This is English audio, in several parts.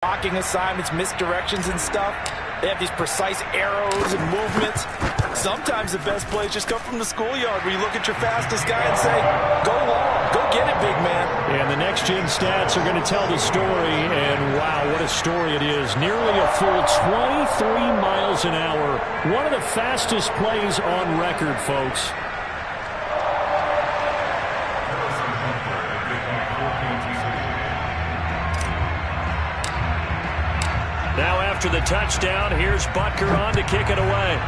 blocking assignments, misdirections and stuff. They have these precise arrows and movements. Sometimes the best plays just come from the schoolyard where you look at your fastest guy and say, go long, go get it, big man. And the next-gen stats are going to tell the story, and wow, what a story it is. Nearly a full 23 miles an hour. One of the fastest plays on record, folks. Now after the touchdown, here's Butker on to kick it away.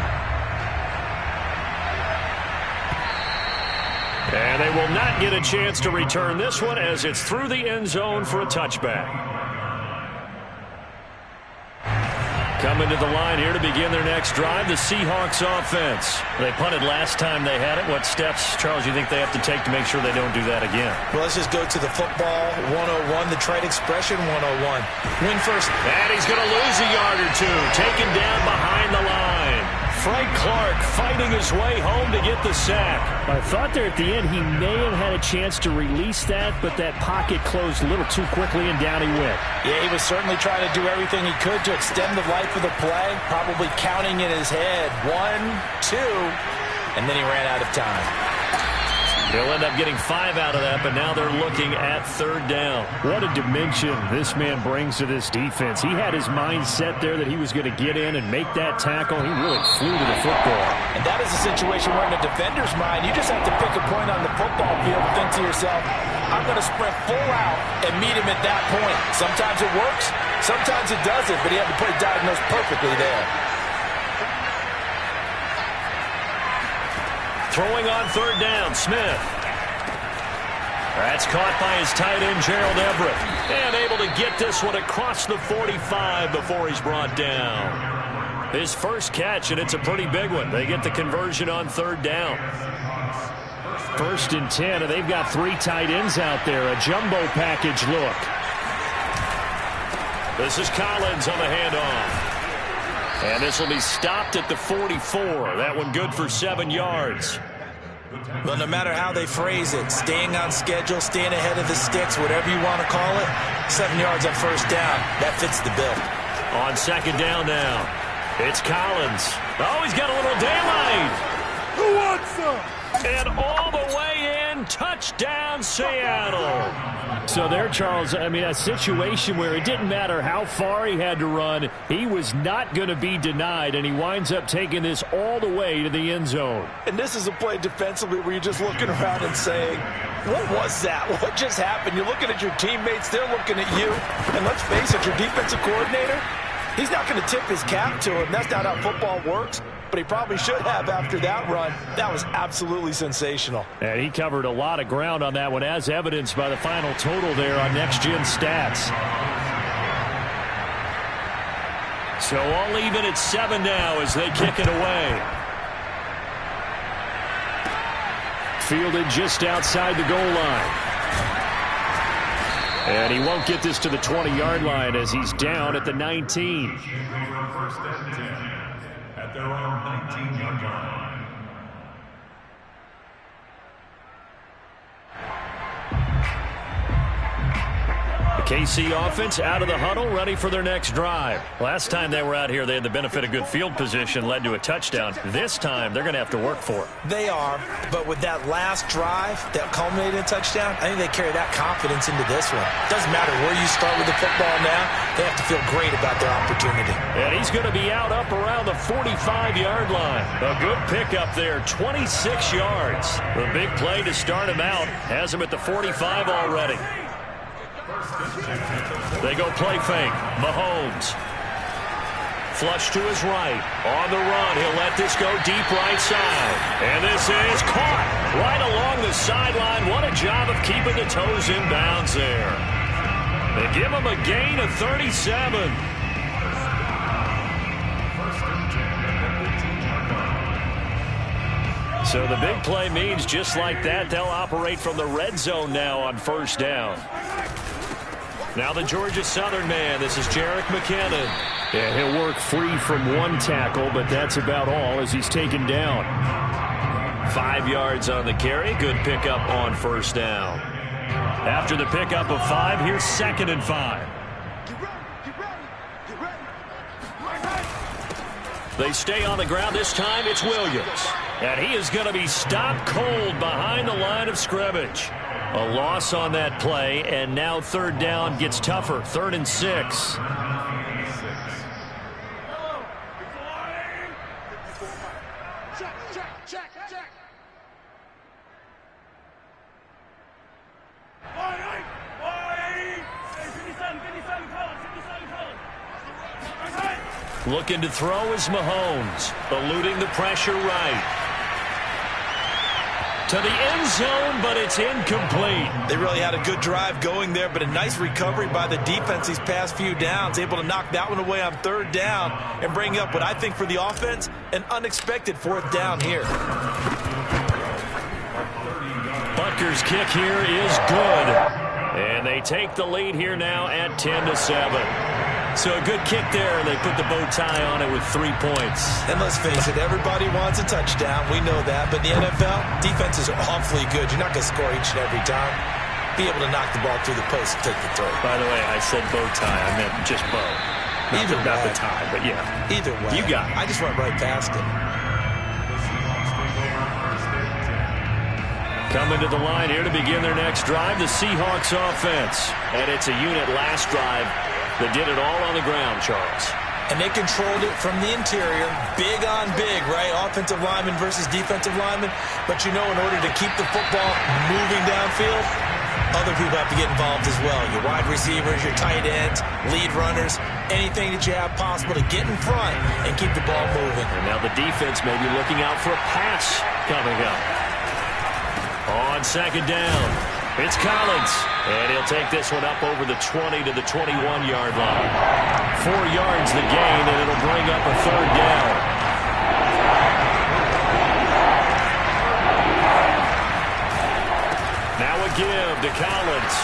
And they will not get a chance to return this one as it's through the end zone for a touchback. Coming to the line here to begin their next drive, the Seahawks offense. They punted last time they had it. What steps, Charles, you think they have to take to make sure they don't do that again? Well, let's just go to the football 101, the trade expression 101. Win first. And he's going to lose a yard or two. Taken down behind the line. Frank Clark fighting his way home to get the sack. I thought there at the end he may have had a chance to release that, but that pocket closed a little too quickly and down he went. Yeah, he was certainly trying to do everything he could to extend the life of the play, probably counting in his head 1, 2, and then he ran out of time. They'll end up getting 5 out of that, but now they're looking at third down. What a dimension this man brings to this defense. He had his mind set there that he was going to get in and make that tackle. He really flew to the football. And that is a situation where in a defender's mind, you just have to pick a point on the football field and think to yourself, I'm going to sprint full out and meet him at that point. Sometimes it works, sometimes it doesn't, but he had the play diagnosed perfectly there. Throwing on third down, Smith. That's caught by his tight end, Gerald Everett. And able to get this one across the 45 before he's brought down. His first catch, and it's a pretty big one. They get the conversion on third down. 1st and 10, and they've got 3 tight ends out there. A jumbo package look. This is Collins on the handoff. And this will be stopped at the 44. That one good for 7 yards. Well, no matter how they phrase it, staying on schedule, staying ahead of the sticks, whatever you want to call it, 7 yards on first down, that fits the bill. On second down now, it's Collins. Oh, he's got a little daylight. Who wants some? And all the way in, touchdown Seattle. So there, Charles, I mean, a situation where it didn't matter how far he had to run, he was not going to be denied, and he winds up taking this all the way to the end zone. And this is a play defensively where you're just looking around and saying, what was that? What just happened? You're looking at your teammates, they're looking at you, and let's face it, your defensive coordinator, he's not going to tip his cap to him. That's not how football works. But he probably should have after that run. That was absolutely sensational. And he covered a lot of ground on that one, as evidenced by the final total there on next-gen stats. So all even at 7 now as they kick it away. Fielded just outside the goal line. And he won't get this to the 20-yard line as he's down at the 19. At their own 19-yard line. The KC offense out of the huddle, ready for their next drive. Last time they were out here, they had the benefit of good field position, led to a touchdown. This time, they're going to have to work for it. They are, but with that last drive that culminated in a touchdown, I think they carry that confidence into this one. Doesn't matter where you start with the football now, they have to feel great about their opportunity. And he's going to be out up around the 45-yard line. A good pickup there, 26 yards. The big play to start him out has him at the 45 already. They go play fake. Mahomes. Flush to his right. On the run. He'll let this go deep right side. And this is caught right along the sideline. What a job of keeping the toes in bounds there. They give him a gain of 37. So the big play means just like that, they'll operate from the red zone now on first down. Now the Georgia Southern man, this is Jerick McKinnon. Yeah, he'll work free from one tackle, but that's about all as he's taken down. 5 yards on the carry, good pickup on first down. After the pickup of 5, here's 2nd and 5. They stay on the ground. This time it's Williams. And he is going to be stopped cold behind the line of scrimmage. A loss on that play, and now third down gets tougher. 3rd and 6. Looking to throw is Mahomes, eluding the pressure right. To the end zone, but it's incomplete. They really had a good drive going there, but a nice recovery by the defense these past few downs, able to knock that one away on 3rd down and bring up what I think for the offense, an unexpected 4th down here. Butker's kick here is good. And they take the lead here now at 10-7. So a good kick there, and they put the bow tie on it with 3 points. And let's face it, everybody wants a touchdown. We know that. But in the NFL, defenses are awfully good. You're not going to score each and every time. Be able to knock the ball through the post and take the throw. By the way, I said bow tie. I meant just bow. Not the tie, but yeah. Either way. You got it. I just went right past it. Coming to the line here to begin their next drive, the Seahawks offense. And it's a unit last drive that did it all on the ground, Charles. And they controlled it from the interior, big on big, right? Offensive lineman versus defensive lineman. But you know, in order to keep the football moving downfield, other people have to get involved as well. Your wide receivers, your tight ends, lead runners, anything that you have possible to get in front and keep the ball moving. And now the defense may be looking out for a pass coming up. On 2nd down, it's Collins. And he'll take this one up over the 20 to the 21-yard line. 4 yards the gain, and it'll bring up a 3rd down. Now a give to Collins.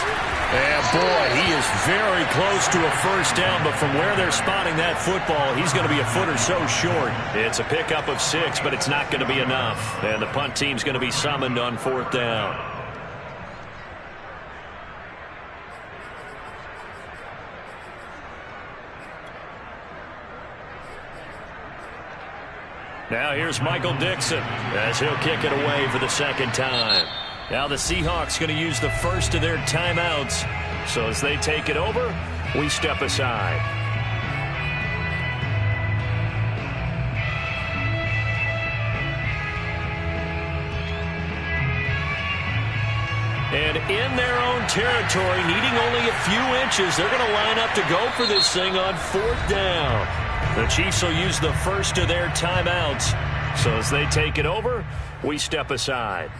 And boy, he is very close to a 1st down, but from where they're spotting that football, he's going to be a foot or so short. It's a pickup of 6, but it's not going to be enough. And the punt team's going to be summoned on 4th down. Now here's Michael Dixon as he'll kick it away for the 2nd time. Now the Seahawks going to use the first of their timeouts. So as they take it over, we step aside. And in their own territory, needing only a few inches, they're going to line up to go for this thing on 4th down. The Chiefs will use the first of their timeouts. So as they take it over, we step aside.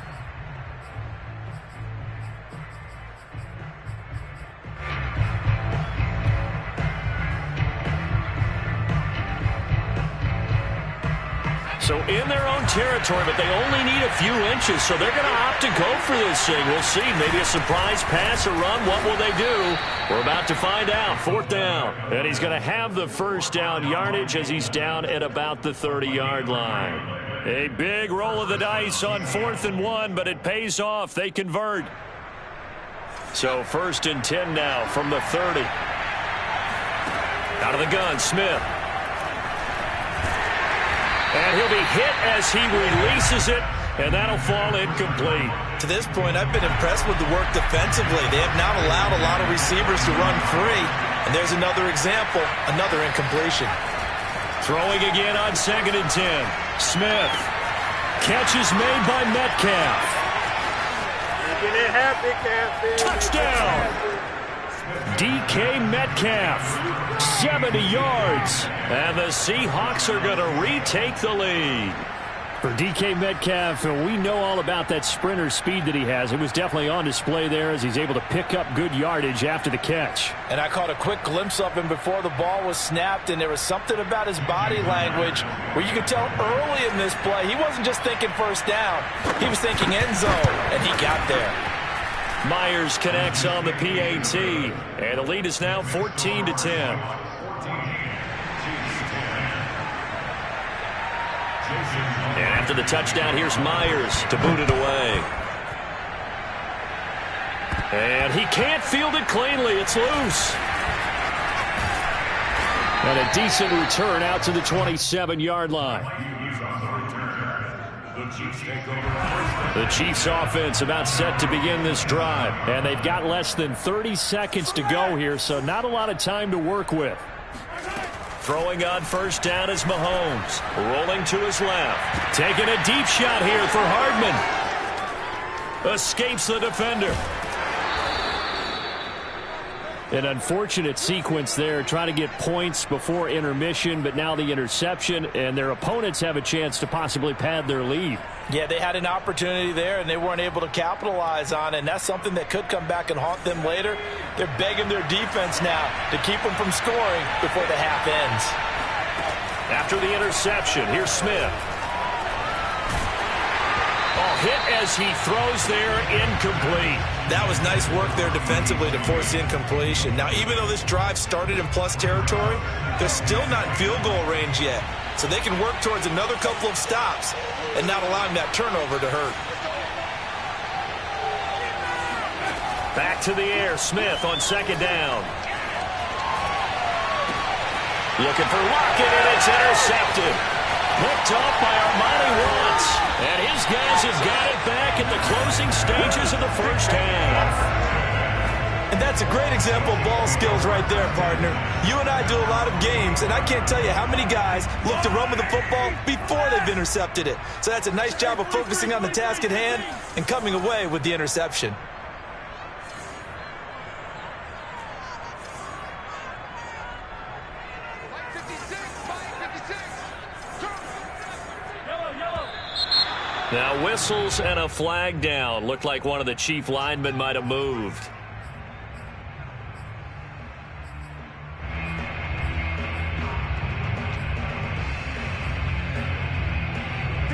So in their own territory, but they only need a few inches, so they're going to opt to go for this thing. We'll see. Maybe a surprise pass or run. What will they do? We're about to find out. 4th down. And he's going to have the 1st down yardage as he's down at about the 30-yard line. A big roll of the dice on 4th and 1, but it pays off. They convert. So 1st and 10 now from the 30. Out of the gun, Smith. And he'll be hit as he releases it, and that'll fall incomplete. To this point, I've been impressed with the work defensively. They have not allowed a lot of receivers to run free. And there's another example, another incompletion. Throwing again on 2nd and 10. Smith. Catch is made by Metcalf. Touchdown! DK Metcalf, 70 yards. And the Seahawks are going to retake the lead. For DK Metcalf, we know all about that sprinter speed that he has. It was definitely on display there as he's able to pick up good yardage after the catch. And I caught a quick glimpse of him before the ball was snapped, and there was something about his body language where you could tell early in this play he wasn't just thinking 1st down. He was thinking end zone, and he got there. Myers connects on the PAT, and the lead is now 14-10. And after the touchdown, here's Myers to boot it away. And he can't field it cleanly. It's loose. And a decent return out to the 27-yard line. The Chiefs offense about set to begin this drive. And they've got less than 30 seconds to go here, so not a lot of time to work with. Throwing on first down is Mahomes. Rolling to his left. Taking a deep shot here for Hardman. Escapes the defender. An unfortunate sequence there, trying to get points before intermission, but now the interception, and their opponents have a chance to possibly pad their lead. Yeah, they had an opportunity there, and they weren't able to capitalize on it, and that's something that could come back and haunt them later. They're begging their defense now to keep them from scoring before the half ends. After the interception, here's Smith. Hit as he throws there, incomplete. That was nice work there defensively to force incompletion. Now, even though this drive started in plus territory, they're still not in field goal range yet. So they can work towards another couple of stops and not allowing that turnover to hurt. Back to the air, Smith on second down. Looking for Lockett, and it's intercepted. Picked off by Armani Watts. And his guys have got it back in the closing stages of the first half. And that's a great example of ball skills right there, partner. You and I do a lot of games, and I can't tell you how many guys look to run with the football before they've intercepted it. So that's a nice job of focusing on the task at hand and coming away with the interception. Now whistles and a flag down. Looked like one of the Chief linemen might have moved.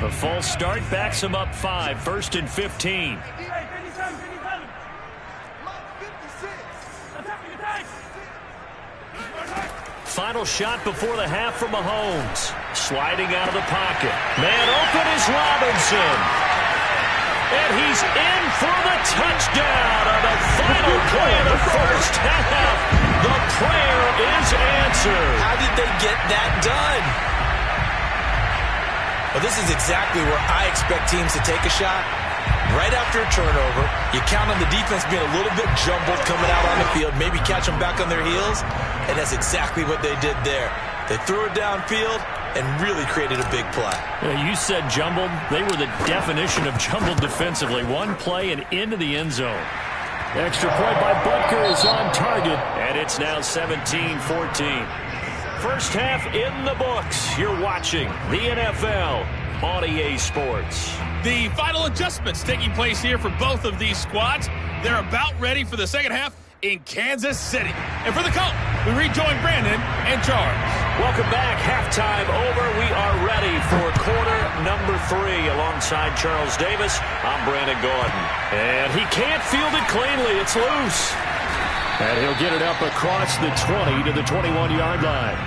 A false start backs him up 5. 1st and 15. Final shot before the half from Mahomes. Sliding out of the pocket. Man open is Robinson. And he's in for the touchdown on the final play of the first half. The prayer is answered. How did they get that done? Well, this is exactly where I expect teams to take a shot. Right after a turnover, you count on the defense being a little bit jumbled coming out on the field, maybe catch them back on their heels, and that's exactly what they did there. They threw it downfield and really created a big play. You said jumbled. They were the definition of jumbled defensively. One play and into the end zone. Extra point by Butker is on target, and it's now 17-14. First half in the books. You're watching the NFL on EA Sports. The final adjustments taking place here for both of these squads. They're about ready for the second half in Kansas City. And for the call, we rejoin Brandon and Charles. Welcome back. Halftime over. We are ready for quarter number 3 alongside Charles Davis. I'm Brandon Gordon. And he can't field it cleanly. It's loose. And he'll get it up across the 20 to the 21-yard line.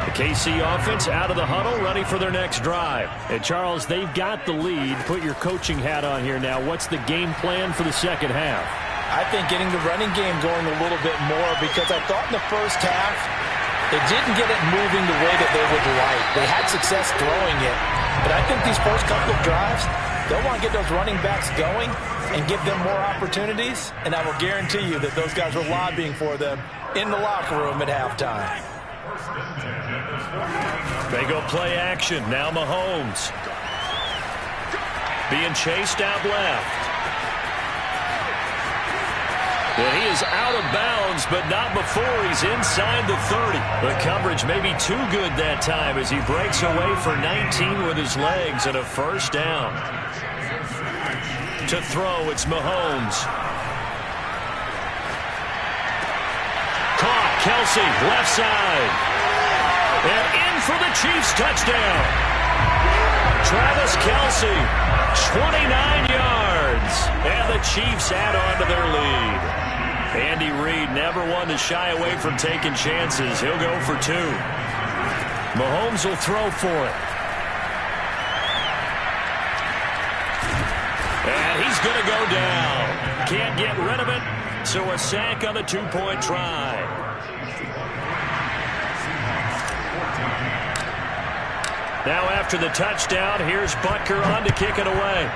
The KC offense out of the huddle, ready for their next drive. And, Charles, they've got the lead. Put your coaching hat on here now. What's the game plan for the second half? I think getting the running game going a little bit more, because I thought in the first half they didn't get it moving the way that they would like. They had success throwing it. But I think these first couple of drives, they'll want to get those running backs going and give them more opportunities, and I will guarantee you that those guys were lobbying for them in the locker room at halftime. They go play action. Now Mahomes. Being chased out left. And he is out of bounds, but not before he's inside the 30. The coverage may be too good that time as he breaks away for 19 with his legs and a first down. To throw, it's Mahomes. Caught, Kelsey, left side. And in for the Chiefs touchdown. Travis Kelsey, 29 yards. And the Chiefs add on to their lead. Andy Reid never one to shy away from taking chances. He'll go for 2. Mahomes will throw for it. And he's going to go down. Can't get rid of it, so a sack on the 2-point try. Now after the touchdown, here's Butker on to kick it away.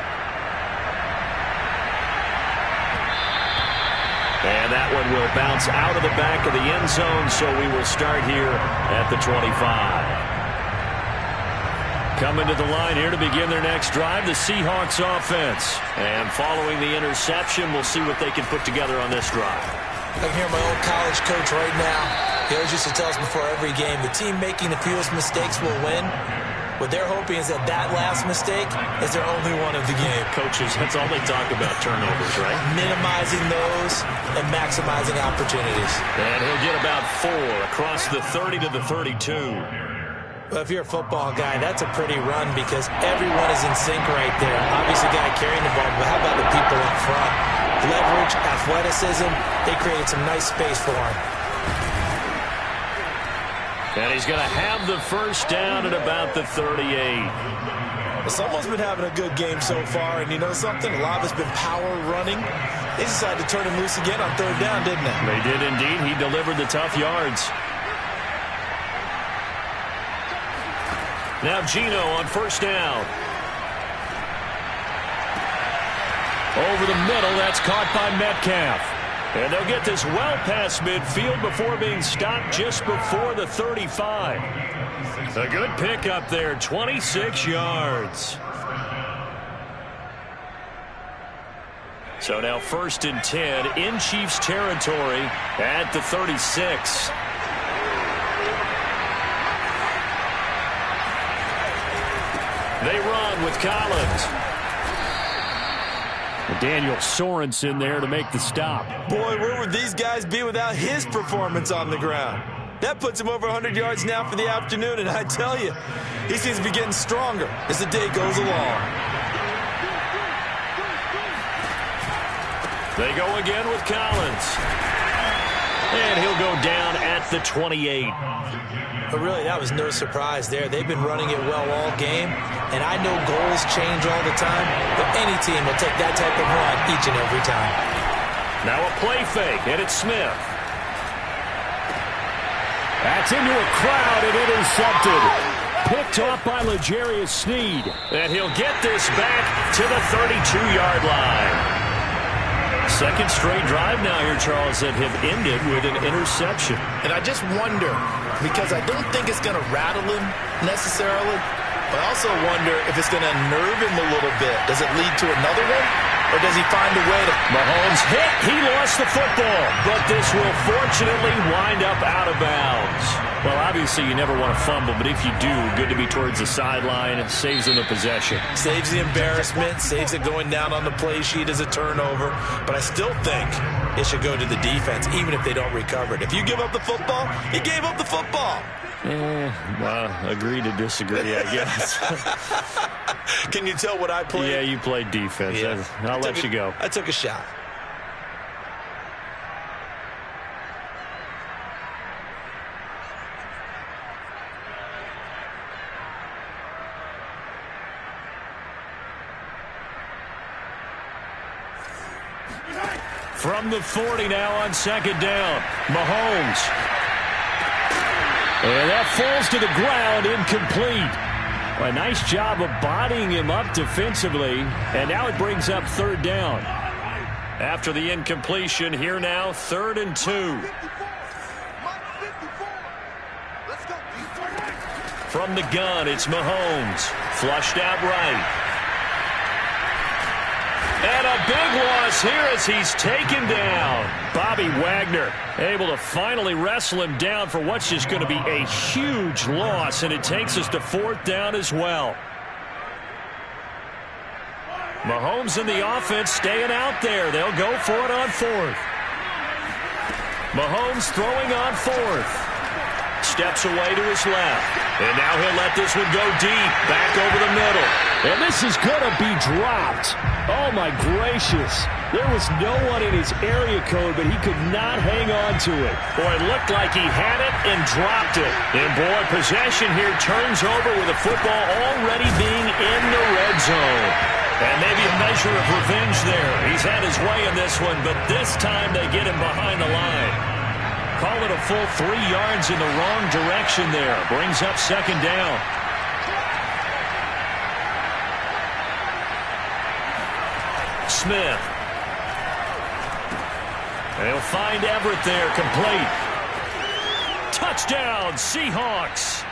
And that one will bounce out of the back of the end zone, so we will start here at the 25. Coming to the line here to begin their next drive, the Seahawks offense. And following the interception, we'll see what they can put together on this drive. I can hear my old college coach right now. He always used to tell us before every game, the team making the fewest mistakes will win. What they're hoping is that last mistake is their only one of the game. Coaches, that's all they talk about, turnovers, right? Minimizing those and maximizing opportunities. And he'll get about 4 across the 30 to the 32. Well, if you're a football guy, that's a pretty run because everyone is in sync right there. Obviously, the guy carrying the ball, but how about the people up front? Leverage, athleticism, they created some nice space for him. And he's going to have the first down at about the 38. Well, someone's been having a good game so far, and you know something? A lot of it's been power running. They decided to turn him loose again on third down, didn't they? They did indeed. He delivered the tough yards. Now Geno on first down. Over the middle, that's caught by Metcalf. And they'll get this well past midfield before being stopped just before the 35. A good pickup there, 26 yards. So now 1st and 10 in Chiefs territory at the 36. They run with Collins. Daniel Sorensen there to make the stop. Boy, where would these guys be without his performance on the ground? That puts him over 100 yards now for the afternoon, and I tell you, he seems to be getting stronger as the day goes along. They go again with Collins. And he'll go down at the 28. But really, that was no surprise there. They've been running it well all game, and I know goals change all the time, but any team will take that type of run each and every time. Now a play fake, and it's Smith. That's into a crowd and intercepted. Picked off by L'Jarius Sneed. And he'll get this back to the 32-yard line. Second straight drive now here, Charles, that have ended with an interception. And I just wonder, because I don't think it's going to rattle him necessarily, but I also wonder if it's going to unnerve him a little bit. Does it lead to another one, or does he find a way to... Mahomes hit. He lost the football, but this will fortunately wind up out of bounds. Well, obviously you never want to fumble, but if you do, good to be towards the sideline. It saves them the possession. Saves the embarrassment, saves it going down on the play sheet as a turnover, but I still think it should go to the defense, even if they don't recover it. If you give up the football, you gave up the football. Well, agree to disagree, I guess. Can you tell what I played? Yeah, you played defense. Yeah. I'll let you go. I took a shot. From the 40 now on second down, Mahomes. And that falls to the ground, incomplete. A nice job of bodying him up defensively, and now it brings up third down. After the incompletion, here now, 3rd and 2. From the gun, it's Mahomes. Flushed out right. And a big loss here as he's taken down. Bobby Wagner able to finally wrestle him down for what's just going to be a huge loss, and it takes us to 4th down as well. Mahomes and the offense staying out there. They'll go for it on 4th. Mahomes throwing on 4th. Steps away to his left. And now he'll let this one go deep. Back over the middle. And this is going to be dropped. Oh, my gracious. There was no one in his area code, but he could not hang on to it. Boy, it looked like he had it and dropped it. And, boy, possession here turns over with the football already being in the red zone. And maybe a measure of revenge there. He's had his way in this one, but this time they get him behind the line. Call it a full 3 yards in the wrong direction there. Brings up second down. Smith. They'll find Everett there, complete. Touchdown, Seahawks.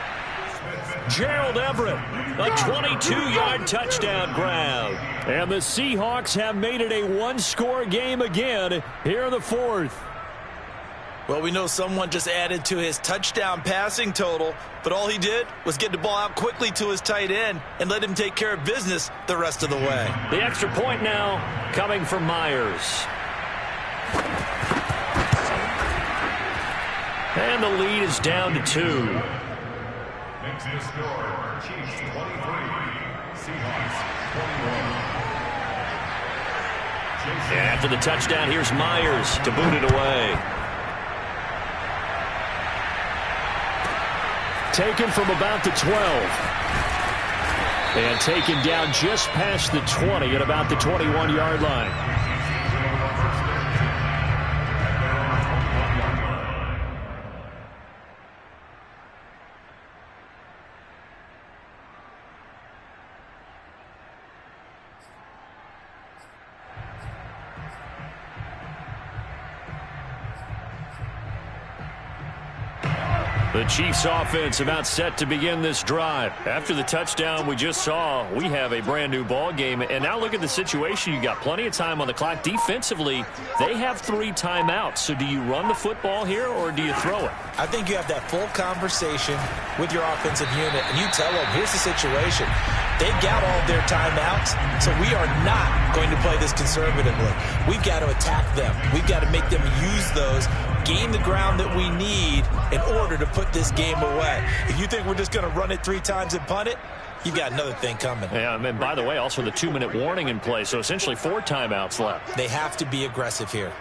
Gerald Everett, a 22-yard touchdown grab. And the Seahawks have made it a one-score game again here in the fourth. Well, we know someone just added to his touchdown passing total, but all he did was get the ball out quickly to his tight end and let him take care of business the rest of the way. The extra point now coming from Myers. And the lead is down to 2. Makes the score, Chiefs 23, Seahawks 21. After the touchdown, here's Myers to boot it away. Taken from about the 12. And taken down just past the 20 at about the 21-yard line. The Chiefs offense about set to begin this drive. After the touchdown we just saw, we have a brand new ball game. And now look at the situation. You got plenty of time on the clock. Defensively, they have 3 timeouts. So do you run the football here or do you throw it? I think you have that full conversation with your offensive unit, and you tell them, here's the situation. They've got all of their timeouts, so we are not going to play this conservatively. We've got to attack them. We've got to make them use those, gain the ground that we need in order to put this game away. If you think we're just going to run it 3 times and punt it, you've got another thing coming. Yeah, and by the way, also the 2-minute warning in play, so essentially 4 timeouts left. They have to be aggressive here.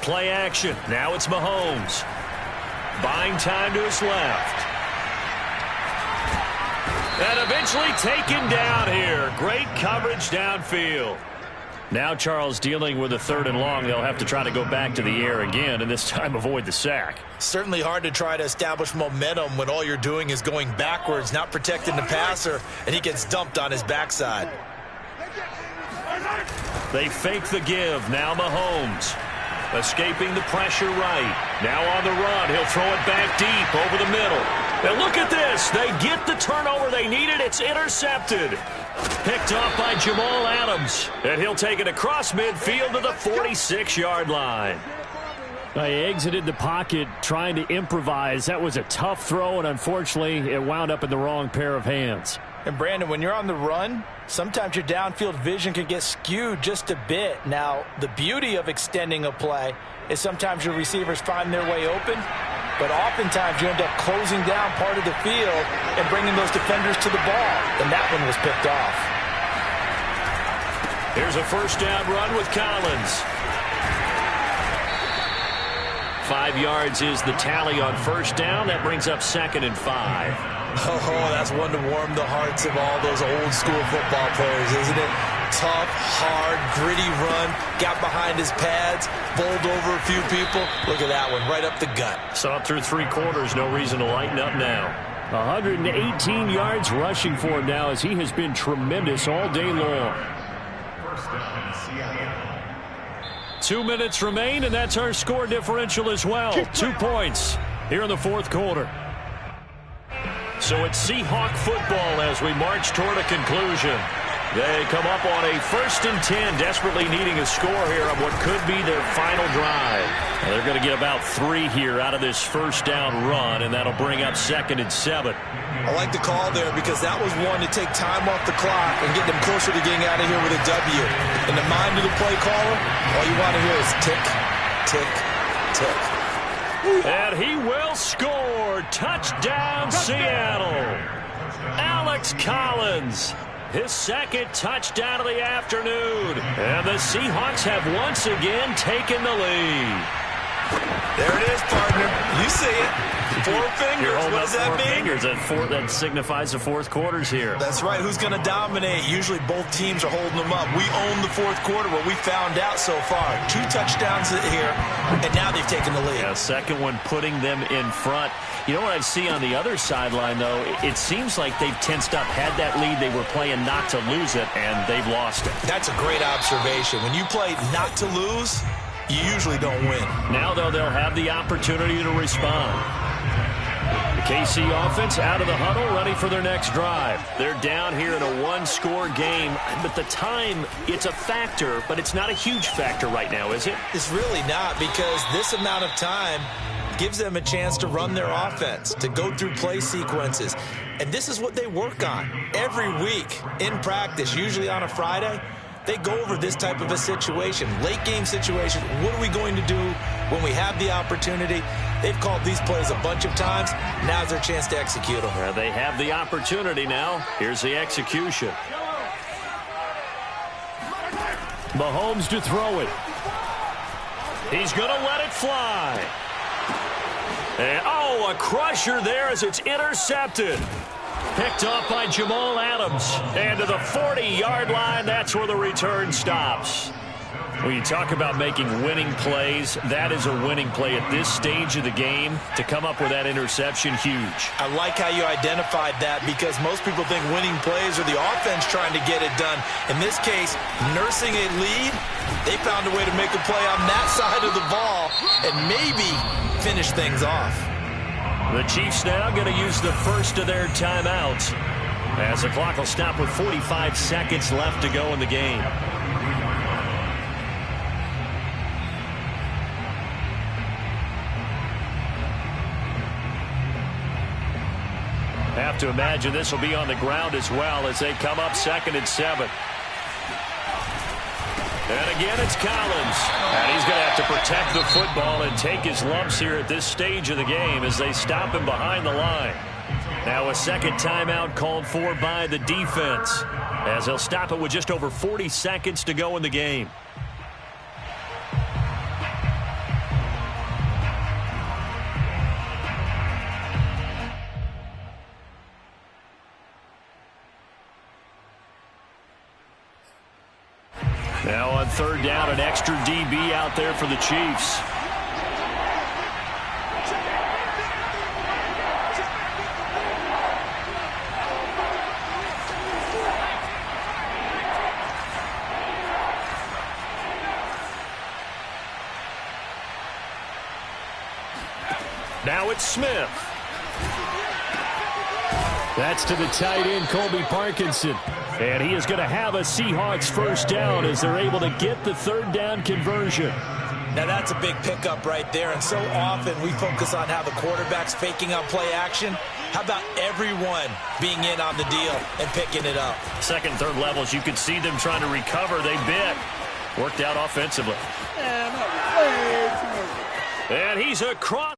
Play action. Now it's Mahomes. Buying time to his left. And eventually taken down here. Great coverage downfield. Now Charles dealing with a 3rd and long. They'll have to try to go back to the air again and this time avoid the sack. Certainly hard to try to establish momentum when all you're doing is going backwards, not protecting the passer, and he gets dumped on his backside. They fake the give. Now Mahomes. Escaping the pressure right. Now on the run. He'll throw it back deep over the middle. And look at this. They get the turnover they needed. It's intercepted. Picked off by Jamal Adams. And he'll take it across midfield to the 46-yard line. He exited the pocket trying to improvise. That was a tough throw, and unfortunately, it wound up in the wrong pair of hands. And Brandon, when you're on the run, sometimes your downfield vision can get skewed just a bit. Now, the beauty of extending a play is sometimes your receivers find their way open, but oftentimes you end up closing down part of the field and bringing those defenders to the ball, and that one was picked off. Here's a 1st down run with Collins. 5 yards is the tally on 1st down. That brings up 2nd and 5. Oh, that's one to warm the hearts of all those old school football players, isn't it? Tough, hard, gritty run, got behind his pads, bowled over a few people. Look at that one, right up the gut. Saw it through 3 quarters, no reason to lighten up now. 118 yards rushing for him now as he has been tremendous all day long. 2 minutes remain, and that's our score differential as well. 2 points here in the 4th quarter. So it's Seahawk football as we march toward a conclusion. They come up on a 1st and 10, desperately needing a score here on what could be their final drive. Now they're going to get about 3 here out of this 1st down run, and that'll bring up 2nd and 7. I like the call there because that was one to take time off the clock and get them closer to getting out of here with a W. In the mind of the play caller, all you want to hear is tick, tick, tick. And he will score. Touchdown, Seattle. Alex Collins, his 2nd touchdown of the afternoon. And the Seahawks have once again taken the lead. There it is, partner. You see it. 4 fingers. What does that mean? Fingers. That signifies the fourth quarter's here. That's right. Who's going to dominate? Usually both teams are holding them up. We own the fourth quarter, what we found out so far. 2 touchdowns here, and now they've taken the lead. Yeah, second one putting them in front. You know what I see on the other sideline, though? It seems like they've tensed up, had that lead. They were playing not to lose it, and they've lost it. That's a great observation. When you play not to lose, you usually don't win. Now, though, they'll have the opportunity to respond. The KC offense out of the huddle, ready for their next drive. They're down here in a 1-score game, but the time, it's a factor, but it's not a huge factor right now, is it? It's really not, because this amount of time gives them a chance to run their offense, to go through play sequences. And this is what they work on every week in practice, usually on a Friday. They go over this type of a situation, late game situation. What are we going to do when we have the opportunity? They've called these plays a bunch of times. Now's their chance to execute them. Well, they have the opportunity now. Here's the execution. Mahomes to throw it. He's going to let it fly. And, a crusher there as it's intercepted. Picked off by Jamal Adams. And to the 40-yard line, that's where the return stops. When you talk about making winning plays, that is a winning play at this stage of the game. To come up with that interception, huge. I like how you identified that, because most people think winning plays are the offense trying to get it done. In this case, nursing a lead, they found a way to make a play on that side of the ball and maybe finish things off. The Chiefs now going to use the first of their timeouts, as the clock will stop with 45 seconds left to go in the game. Have to imagine this will be on the ground as well as they come up 2nd and 7. And again, it's Collins. And he's going to have to protect the football and take his lumps here at this stage of the game as they stop him behind the line. Now a second timeout called for by the defense, as they'll stop it with just over 40 seconds to go in the game. Now on 3rd down, an extra DB out there for the Chiefs. Now it's Smith. That's to the tight end, Colby Parkinson. And he is going to have a Seahawks first down as they're able to get the 3rd down conversion. Now that's a big pickup right there, and so often we focus on how the quarterback's faking out play action. How about everyone being in on the deal and picking it up? 2nd, 3rd levels, you could see them trying to recover. They bit. Worked out offensively. And he's across.